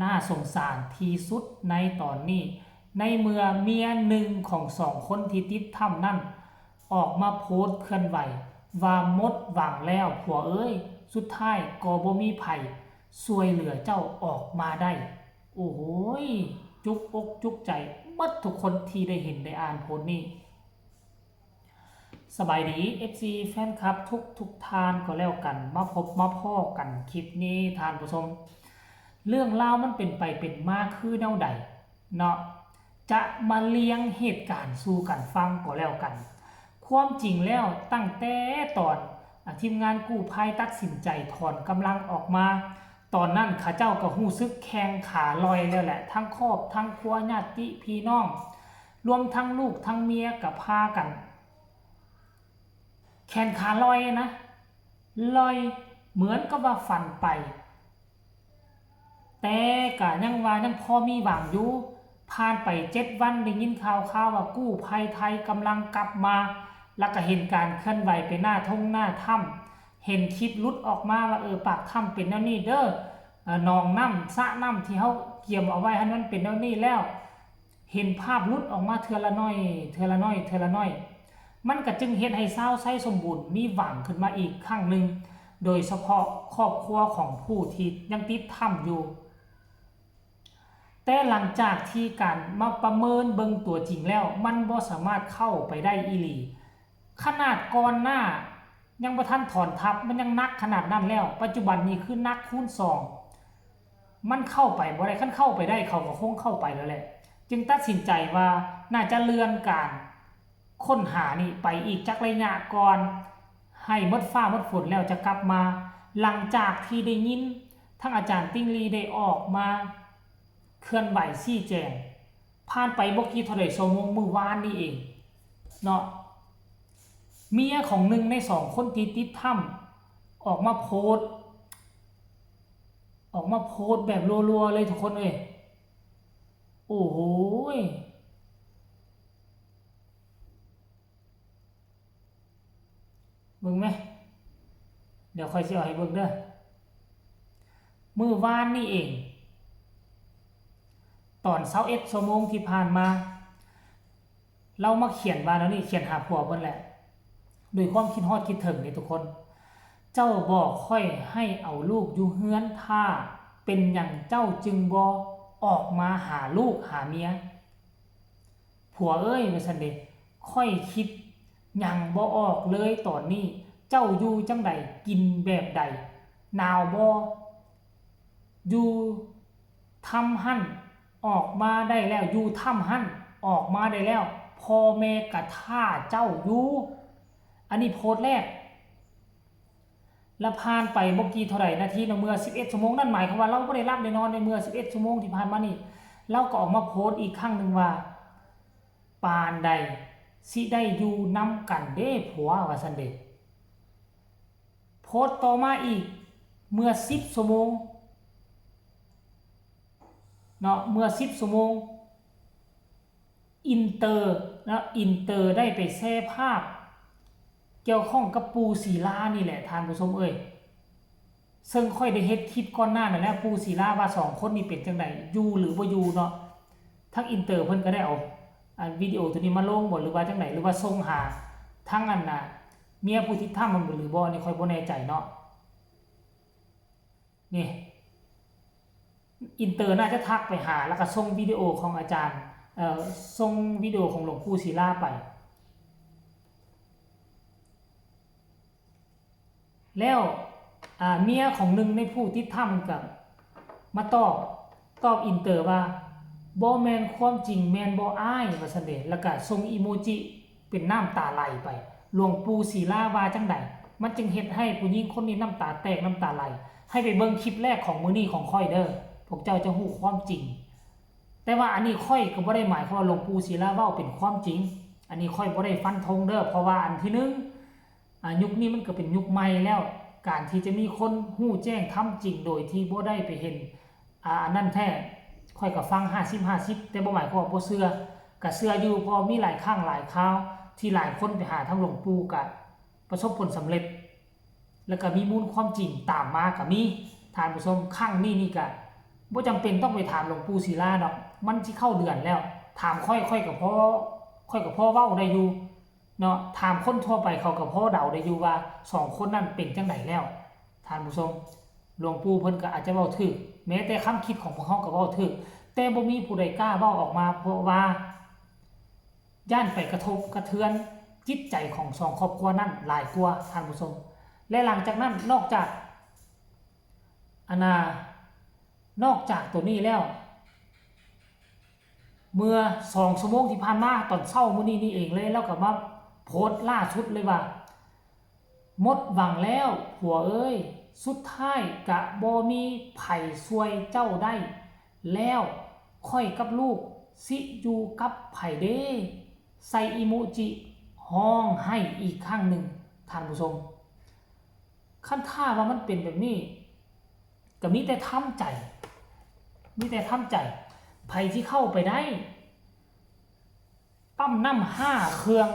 น่าสงสารที่สุดในตอนนี้ในเมื่อเมียหนึ่งของสองคนที่ติดถ้ำนั่นออกมาโพสต์เคลื่อนไหวว่าหมดหวังแล้วผัวเอ้ยสุดท้ายก็บ่มีไผช่วยเหลือเจ้าออกมาได้โอ้โหจุกอกจุกใจเบิดทุกคนที่ได้เห็นได้อ่านโพสต์นี้สบายดี FC แฟนคลับทุกทานก็แล้วกันมาพบมาพ้อกันคลิปนี้ทานผู้ชมเรื่องราวมันเป็นไปเป็นมาคือแนวใดเนาะจะมาเลี้ยงเหตุการณ์สู่กันฟังก็แล้วกันความจริงแล้วตั้งแต่ตอนทีมงานกู้ภัยตัดสินใจถอนกำลังออกมาตอนนั้นข้าเจ้าก็หู้ซึกแข้งขาลอยแล้วแหละทั้งครอบทั้งครัวญาติพี่น้องรวมทั้งลูกทั้งเมียกับพากันแขนขาลอยนะลอยเหมือนกับว่าฝันไปแต่ก็ยังว่ายังพอมีหวังอยู่ผ่านไป7 วันได้ยินข่าวว่ากู้ภัยไทยกำลังกลับมาแล้วก็เห็นการเคลื่อนไหวไปหน้าทุ่งหน้าถ้ำเห็นคลิปลุดออกมาว่าปากถ้ำเป็นแนวนี้เด้อหนองน้ำสระน้ำที่เขาเกี่ยมเอาไว้ให้มันเป็นแนวนี้แล้วเห็นภาพลุดออกมาเทือละน้อยเทือละน้อยเทือละน้อยมันก็จึงเฮ็ดให้เศร้าไส้สมบูรณ์มีหวังขึ้นมาอีกครั้งหนึ่งโดยเฉพาะครอบครัวของผู้ที่ยังติดถ้ำอยู่แต่หลังจากที่การมาประเมินเบิ่งตัวจริงแล้วมันบ่สามารถเข้าไปได้อีหลีขนาดก่อนหน้ายังบ่ทันถอนทับมันยังนักขนาดนั้นแล้วปัจจุบันนี้คือนักคูณ2มันเข้าไปบ่ได้คันเข้าไปได้เขาก็คงเข้าไปแล้วแหละจึงตัดสินใจว่าน่าจะเลื่อนการค้นหานี่ไปอีกจักระยะก่อนให้หมดฟ้าหมดฝนแล้วจะกลับมาหลังจากที่ได้ยินทั้งอาจารย์ติ้งลีได้ออกมาเคลื่อนไหวชี้แจงผ่านไปบ่กี่เท่าใดชั่วโมงมื้อวานนี้เองเนาะเมียของหนึ่งใน2 คนที่ติดถ้ำออกมาโพสต์แบบรัวๆเลยทุกคนโอ้โหเบิ่งไหมเดี๋ยวค่อยสิเอาให้เบิ่งเด้อมื้อวานนี่เองตอน21 ชั่วโมงที่ผ่านมาเรามาเขียนว่าแล้วนี่เขียนหาผัวเพิ่นแหละโดยความคิดฮอดคิดถึงนี่ทุกคนเจ้าบอกค่อยให้เอาลูกอยู่เฮือนท่าเป็นหยังเจ้าจึงบ่ออกมาหาลูกหาเมียผัวเอ้ยว่าซั่นเด้ค่อยคิดหยังบ่ออกเลยตอนนี้เจ้าอยู่จังใดกินแบบใดหนาวบ่อยู่ถ้ำหั่นออกมาได้แล้วอยู่ถ้ำหั่นออกมาได้แล้วพ่อแม่กะท่าเจ้าอยู่อันนี้โพสต์แรกแล้วผ่านไปบ่กี่เท่าไหร่นาทีเมื่อ11 ชั่วโมงนั่นหมายความว่าเราบ่ได้รับได้นอนในเมื่อ11 ชั่วโมงที่ผ่านมานี่เราก็ออกมาโพสต์อีกครั้งนึงว่าปานใดสิได้อยู่นำกันเด้ผัวว่าซั่นเด้โพสต์ต่อมาอีกเมื่อ10 ชั่วโมงเนาะเมื่อ10 ชั่วโมงอินเตอร์นะอินเตอร์ได้ไปแชร์ภาพเกี่ยวข้องกับปูศิลานี่แหละท่านผู้ชมซึ่งค่อยได้เฮ็ดคลิปก่อนหน้านั่นแหละปูศิลาว่า2 คนนี้เป็นจังไดอยู่หรือบ่อยู่เนาะทั้งอินเตอร์เพิ่นก็ได้เอาวิดีโอตัวนี้มาลงบ่หรือว่าจังไดหรือว่าส่งหาทั้งอันน่ะเมียผู้ที่ทำมันหรือบ่นี่ค่อยบ่แน่ใจเนาะนี่อินเตอร์น่าจะทักไปหาแล้วก็ส่งวิดีโอของอาจารย์ส่งวิดีโอของหลวงปู่ศิลาไปแล้วเมียของหนึ่งในผู้ที่ทำกับมาตอบอินเตอร์ว่าบ่แมนความจริงแมนบ่อ้ายว่าซั่นเด้แล้วก็ส่งอีโมจิเป็นน้ำตาไหลไปหลวงปู่ศิลาว่าจังไดมันจึงเฮ็ดให้ผู้หญิงคนนี้น้ำตาแตกน้ำตาไหลให้ไปเบิ่งคลิปแรกของมื้อนี้ของค่อยเด้อพวกเจ้าจะฮู้ความจริงแต่ว่าอันนี้ค่อยก็บ่ได้หมายความว่าหลวงปู่ศิลาเว้าเป็นความจริงอันนี้ค่อยบ่ได้ฟันธงเด้อเพราะว่าอันที่1ยุคนี้มันก็เป็นยุคใหม่แล้วการที่จะมีคนฮู้แจ้งทำจริงโดยที่บ่ได้ไปเห็นอันนั้นแท้ค่อยก็ฟัง50-50แต่บ่หมายความว่าบ่เชื่อก็เชื่ออยู่เพราะมีหลายครั้งหลายคราวที่หลายคนไปหาทางหลวงปู่ก็ประสบผลสำเร็จแล้วก็มีมูลความจริงตามมาก็มีท่านผู้ชมครั้งนี้นี่ก็ บ่จำเป็นต้องไปถามหลวงปู่ศิลาดอกมันสิเข้าเดือนแล้วถามค่อยๆก็พอเว้าได้อยู่เนาะถามคนทั่วไปเขาก็พอเดาได้อยู่ว่า2คนนั้นเป็นจังไดแล้วท่านผู้ชมหลวงปู่เพิ่นก็อาจจะเว้าถูกแม้แต่คำคิดของพวกเฮาก็เว้าถูกแต่บ่มีผู้ใดกล้าเว้าออกมาเพราะว่าย่านไปกระทบกระเทือนจิตใจของ2ครอบครัวนั้นหลายกว่าท่านผู้ชมและหลังจากนั้นนอกจากตัวนี้แล้วเมื่อ2ชั่วโมงที่ผ่านมาตอนเช้ามื้อนี้นี่เองเลยแล้วก็มาโพสต์ล่าสุดเลยว่าหมดหวังแล้วผัวเอ้ยสุดท้ายกะบ่มีไผช่วยเจ้าได้แล้วค่อยกับลูกสิอยู่กับไผเด้ใส่อีโมจิห้องให้อีกครั้งหนึ่งท่านผู้ชมคันท่าว่ามันเป็นแบบนี้ก็มีแต่ทำใจไผที่เข้าไปได้ปั๊มน้ำ5เครื่อง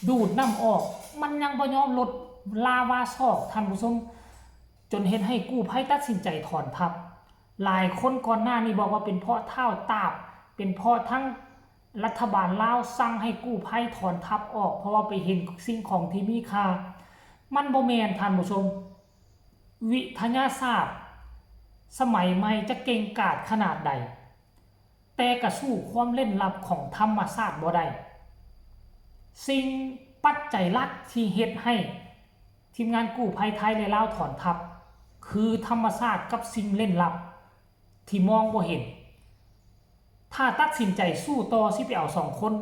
ดูดน้ำออกมันยังบ่ยอมลดลาวาซอกท่านผู้ชมจนเห็นให้กู้ภัยตัดสินใจถอนทัพหลายคนก่อนหน้านี้บอกว่าเป็นเพราะเท้าตาบเป็นเพราะทั้งรัฐบาลลาวสั่งให้กู้ภัยถอนทัพออกเพราะว่าไปเห็นสิ่งของที่มีค่ามันบ่แม่นท่านผู้ชมวิทยาศาสตร์สมัยใหม่จะเก่งกาจขนาดใดแต่ก็สู้ความเล่นลับของธรรมชาติบ่ได้สิ่งปัจจัยหลักที่เฮ็ดให้ทีมงานกู้ภัยไทยและลาวถอนทัพคือธรรมชาติกับสิ่งเล่นลับที่มองบ่เห็นถ้าตัดสินใจสู้ต่อสิไปเอา2คน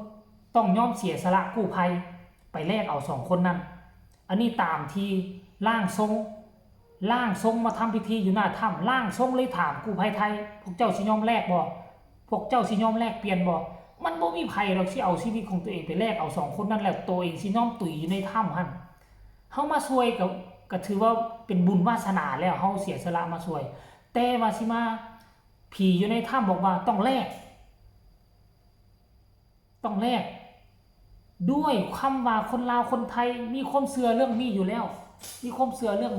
ต้องยอมเสียสละกู้ภัยไปแลกเอา2คนนั้นอันนี้ตามที่ร่างทรงมาทำพิธีอยู่หน้าถ้ำร่างทรงเลยถามกู้ภัยไทยพวกเจ้าสิยอมแลกบ่พวกเจ้าสิยอมแลกเปลี่ยนบ่มันบ่มีไผหรอกที่เอาชีวิตของตัวเองไปแลกเอา2คนนั้นแล้วตัวเองสิยอมตุ๋ยอยู่ในถ้ำหั่นเฮามาช่วยก็ถือว่าเป็นบุญวาสนาแล้วเฮาเสียสละมาช่วยแต่ว่าสิมาผีอยู่ในถ้ำบอกว่าต้องแลกด้วยคำว่าคนลาวคนไทยมีความเชื่อเรื่องนี้อยู่แล้วความเชื่อเรื่อง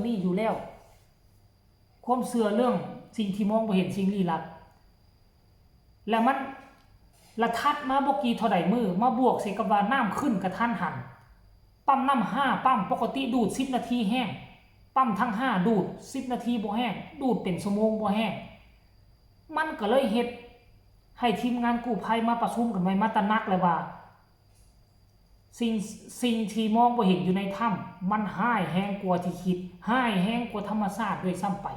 สิ่งที่มองบ่เห็นสิ่งลี้ลับแล้วมันละทัดมาบ่กี่เท่าใดมือมาบวกใส่กับว่าน้ำขึ้นกระทันหันปั๊มน้ำ5ปั๊มปกติดูด10นาทีแห้งปั๊มทั้ง5ดูด10นาทีบ่แห้งดูดเป็นชั่วโมงบ่แห้งมันก็เลยเฮ็ดให้ทีมงานกู้ภัยมาประชุมกันไว้มาตระหนักเลยว่าสิ่งที่มองบ่เห็นอยู่ในถ้ำมันห้ายแห้งกว่าที่คิดห้ายแห้งกว่าธรรมชาติด้วยซ้ำไป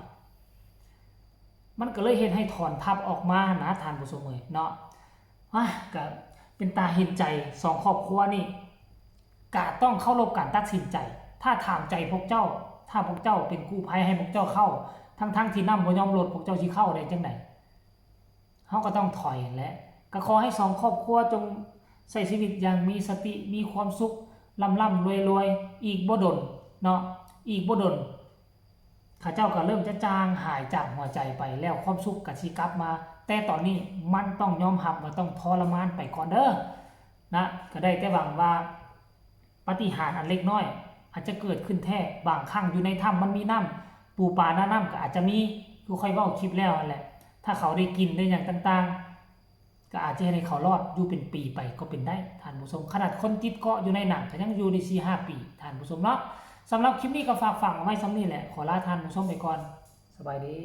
มันก็เลยเฮ็ดให้ถอนทัพออกมานะท่านผู้ชมเนาะก็เป็นตาเห็นใจ2ครอบครัวนี่ก็ต้องเคารพการตัดสินใจถ้าถามใจพวกเจ้าถ้าพวกเจ้าเป็นกู้ภัยให้พวกเจ้าเข้าทั้งที่นำบ่ยอมลดพวกเจ้าสิเข้าได้จังได๋เฮาก็ต้องถอยแหละก็ขอให้2ครอบครัวจงใช้ชีวิตอย่างมีสติมีความสุขร่ำรวยอีกบ่ดนเนาะอีกบ่ดนข้าเจ้าก็เริ่มจะจางหายจากหัวใจไปแล้วความสุขก็สิกลับมาแต่ตอนนี้มันต้องยอมรับว่าต้องทรมานไปก่อนเด้อนะก็ได้แต่หวังว่าปาฏิหาริย์อันเล็กน้อยอาจจะเกิดขึ้นแท้บางครั้งอยู่ในถ้ำมันมีน้ำปูปลาน้ำก็อาจจะมีคือค่อยเว้าคลิปแล้วนั่นแหละถ้าเขาได้กินได้อย่างต่างๆก็อาจจะให้เขารอดอยู่เป็นปีไปก็เป็นได้ท่านผู้ชมขนาดคนติดเกาะอยู่ในหนังก็ยังอยู่ได้ 4-5 ปีท่านผู้ชมเนาะสำหรับคลิปนี้ก็ฝากฝังไว้ซ้ำนี่แหละขอลาท่านผู้ชมไปก่อนสบายดี